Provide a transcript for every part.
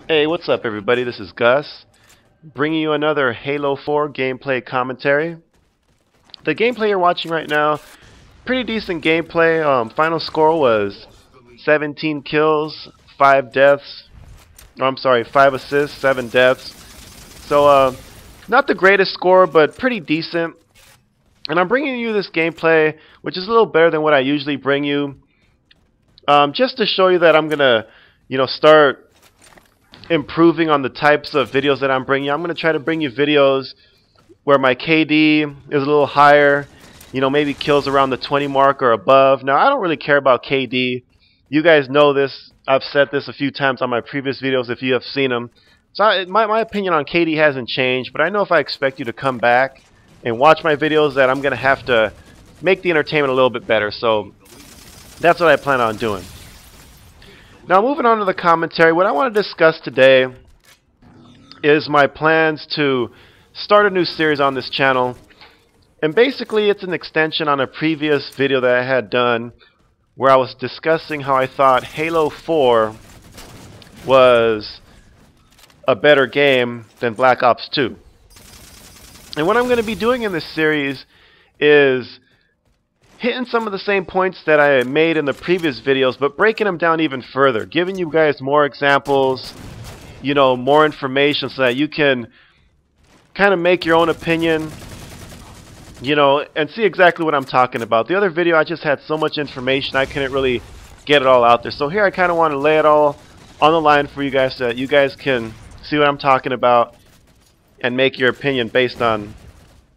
Hey, what's up everybody? This is Gus, bringing you another Halo 4 gameplay commentary. The gameplay you're watching right now, pretty decent gameplay. Final score was 17 kills, 5 deaths. Oh, I'm sorry, 5 assists, 7 deaths. So, not the greatest score, but pretty decent. And I'm bringing you this gameplay, which is a little better than what I usually bring you, just to show you that I'm gonna, start improving on the types of videos that I'm bringing you. I'm going to try to bring you videos where my KD is a little higher, maybe kills around the 20 mark or above. Now, I don't really care about KD. You guys know this. I've said this a few times on my previous videos if you have seen them. So my opinion on KD hasn't changed, but I know if I expect you to come back and watch my videos that I'm going to have to make the entertainment a little bit better. So that's what I plan on doing. Now, moving on to the commentary, what I want to discuss today is my plans to start a new series on this channel. And basically, it's an extension on a previous video that I had done where I was discussing how I thought Halo 4 was a better game than Black Ops 2. And what I'm going to be doing in this series is hitting some of the same points that I made in the previous videos, but breaking them down even further, giving you guys more examples, more information so that you can kind of make your own opinion, and see exactly what I'm talking about. The other video, I just had so much information, I couldn't really get it all out there. So here I kind of want to lay it all on the line for you guys so that you guys can see what I'm talking about and make your opinion based on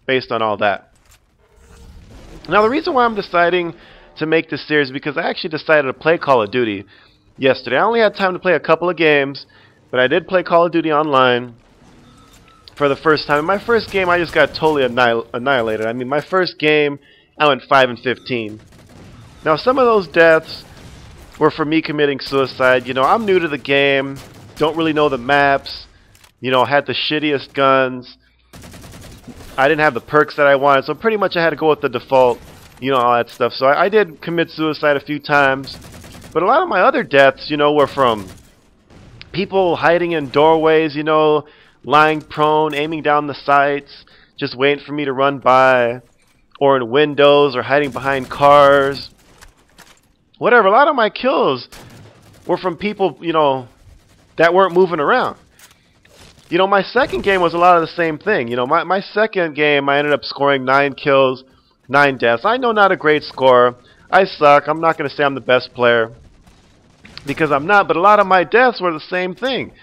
all that. Now, the reason why I'm deciding to make this series is because I actually decided to play Call of Duty yesterday. I only had time to play a couple of games, but I did play Call of Duty online for the first time. In my first game, I just got totally annihilated. I mean, my first game, I went 5 and 15. Now, some of those deaths were for me committing suicide. I'm new to the game, don't really know the maps, had the shittiest guns. I didn't have the perks that I wanted, so pretty much I had to go with the default, all that stuff. So I did commit suicide a few times, but a lot of my other deaths, were from people hiding in doorways, lying prone, aiming down the sights, just waiting for me to run by, or in windows, or hiding behind cars. Whatever, a lot of my kills were from people, that weren't moving around. My second game was a lot of the same thing. My second game, I ended up scoring 9 kills, 9 deaths. I know not a great score. I suck. I'm not going to say I'm the best player because I'm not, but a lot of my deaths were the same thing.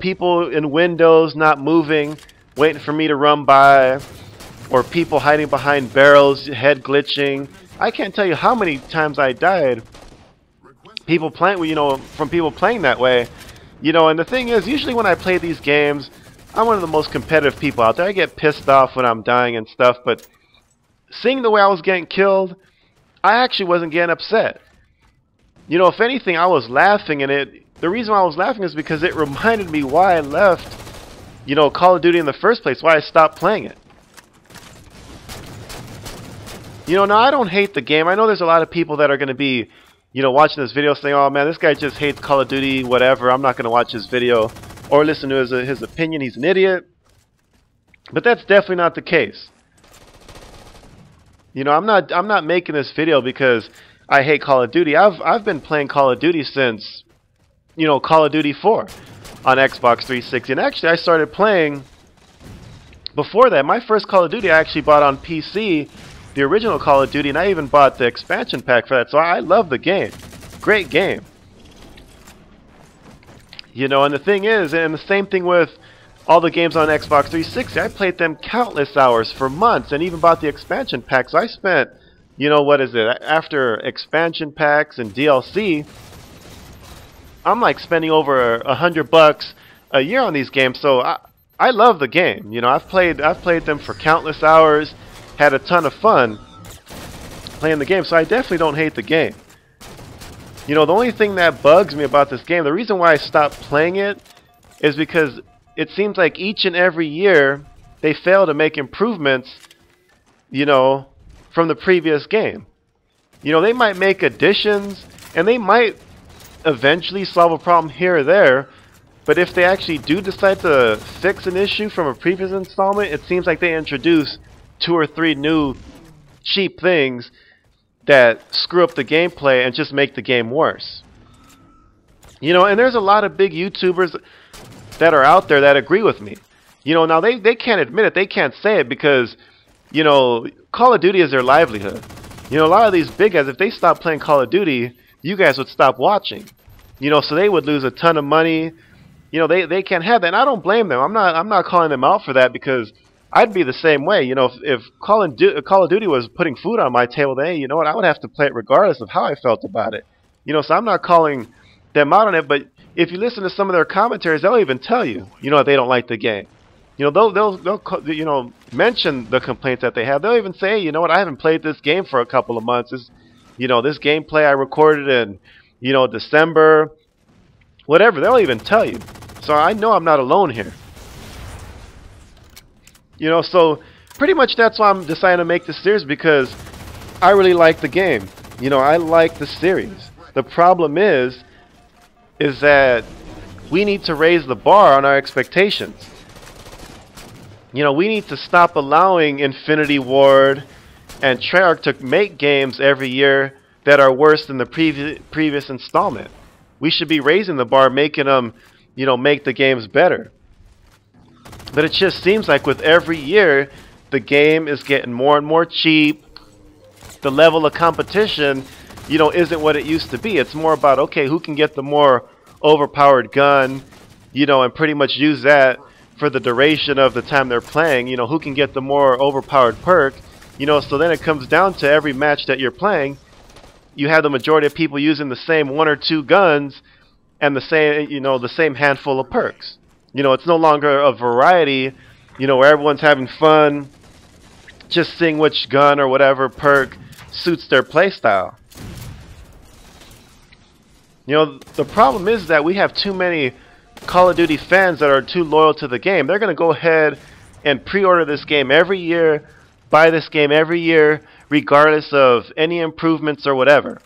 People in windows not moving, waiting for me to run by, or people hiding behind barrels, head glitching. I can't tell you how many times I died from people playing that way. And the thing is, usually when I play these games, I'm one of the most competitive people out there. I get pissed off when I'm dying and stuff, but seeing the way I was getting killed, I actually wasn't getting upset. If anything, I was laughing, and the reason why I was laughing is because it reminded me why I left, Call of Duty in the first place, why I stopped playing it. Now I don't hate the game. I know there's a lot of people that are going to be watching this video saying, oh man, this guy just hates Call of Duty, whatever, I'm not going to watch his video or listen to his opinion, he's an idiot. But that's definitely not the case. I'm not making this video because I hate Call of Duty. I've been playing Call of Duty since, Call of Duty 4 on Xbox 360. And actually, I started playing before that. My first Call of Duty I actually bought on PC, the original Call of Duty, and I even bought the expansion pack for that. So I love the game. Great game. And the thing is, and the same thing with all the games on Xbox 360, I played them countless hours for months and even bought the expansion pack. So I spent, what is it, after expansion packs and DLC, I'm like spending over $100 a year on these games. So I love the game. I've played them for countless hours, had a ton of fun playing the game, so I definitely don't hate the game. The only thing that bugs me about this game, the reason why I stopped playing it, is because it seems like each and every year they fail to make improvements, from the previous game. They might make additions, and they might eventually solve a problem here or there, But if they actually do decide to fix an issue from a previous installment, it seems like they introduce 2 or 3 new cheap things that screw up the gameplay and just make the game worse. You know, and there's a lot of big YouTubers that are out there that agree with me. You know, now they can't admit it, they can't say it because, you know, Call of Duty is their livelihood. You know, a lot of these big guys, if they stopped playing Call of Duty, you guys would stop watching. You know, so they would lose a ton of money. You know, they can't have that, and I don't blame them. I'm not calling them out for that because I'd be the same way. You know, if Call of Duty was putting food on my table, then hey, you know what, I would have to play it regardless of how I felt about it. You know, so I'm not calling them out on it, but if you listen to some of their commentaries, they'll even tell you, you know, they don't like the game. You know, they'll you know, mention the complaints that they have. They'll even say, you know what, I haven't played this game for a couple of months. You know, this gameplay I recorded in, you know, December, whatever. They'll even tell you. So I know I'm not alone here. You know, so pretty much that's why I'm deciding to make this series, because I really like the game. You know, I like the series. The problem is that we need to raise the bar on our expectations. You know, we need to stop allowing Infinity Ward and Treyarch to make games every year that are worse than the previous installment. We should be raising the bar, making them, you know, make the games better. But it just seems like with every year, the game is getting more and more cheap. The level of competition, you know, isn't what it used to be. It's more about, okay, who can get the more overpowered gun, you know, and pretty much use that for the duration of the time they're playing. You know, who can get the more overpowered perk, you know. So then it comes down to every match that you're playing, you have the majority of people using the same 1 or 2 guns and the same, you know, the same handful of perks. You know, it's no longer a variety, you know, where everyone's having fun just seeing which gun or whatever perk suits their playstyle. You know, the problem is that we have too many Call of Duty fans that are too loyal to the game. They're going to go ahead and pre-order this game every year, buy this game every year, regardless of any improvements or whatever.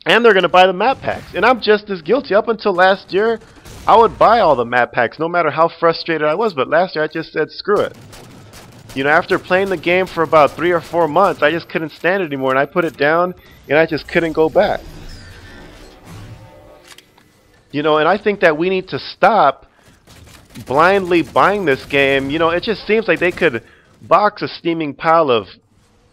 And they're going to buy the map packs. And I'm just as guilty. Up until last year, I would buy all the map packs, no matter how frustrated I was. But last year, I just said, screw it. You know, after playing the game for about 3 or 4 months, I just couldn't stand it anymore. And I put it down, and I just couldn't go back. You know, and I think that we need to stop blindly buying this game. You know, it just seems like they could box a steaming pile of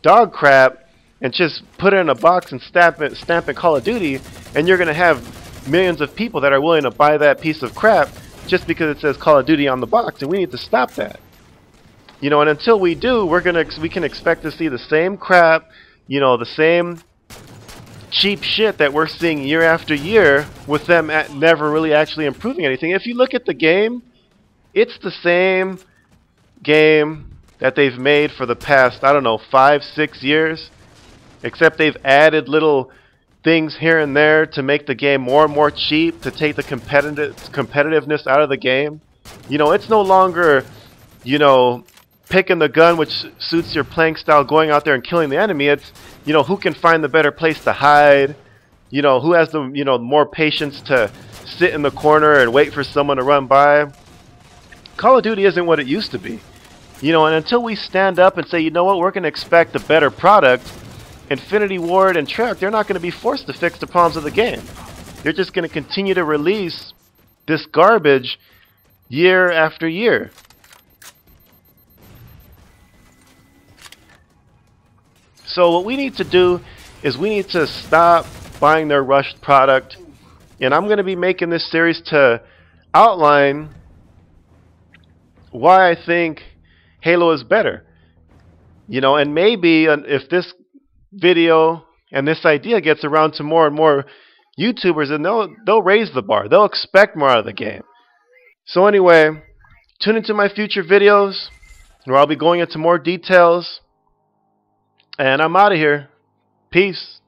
dog crap and just put it in a box and stamp it Call of Duty, and you're going to have millions of people that are willing to buy that piece of crap just because it says Call of Duty on the box, and we need to stop that. You know, and until we do, we can expect to see the same crap, you know, the same cheap shit that we're seeing year after year, with them never really actually improving anything. If you look at the game, it's the same game that they've made for the past, I don't know, 5-6 years, except they've added little things here and there to make the game more and more cheap, to take the competitiveness out of the game. You know, it's no longer, you know, picking the gun which suits your playing style, going out there and killing the enemy. It's, you know, who can find the better place to hide, you know, who has the, you know, more patience to sit in the corner and wait for someone to run by. Call of Duty isn't what it used to be. You know, and until we stand up and say, you know what, we're going to expect a better product, Infinity Ward and Treyarch, they're not going to be forced to fix the problems of the game. They're just going to continue to release this garbage year after year. So what we need to do is we need to stop buying their rushed product. And I'm going to be making this series to outline why I think Halo is better. You know, and maybe if this video and this idea gets around to more and more YouTubers, and they'll raise the bar. They'll expect more out of the game. So anyway, tune into my future videos where I'll be going into more details. And I'm out of here. Peace.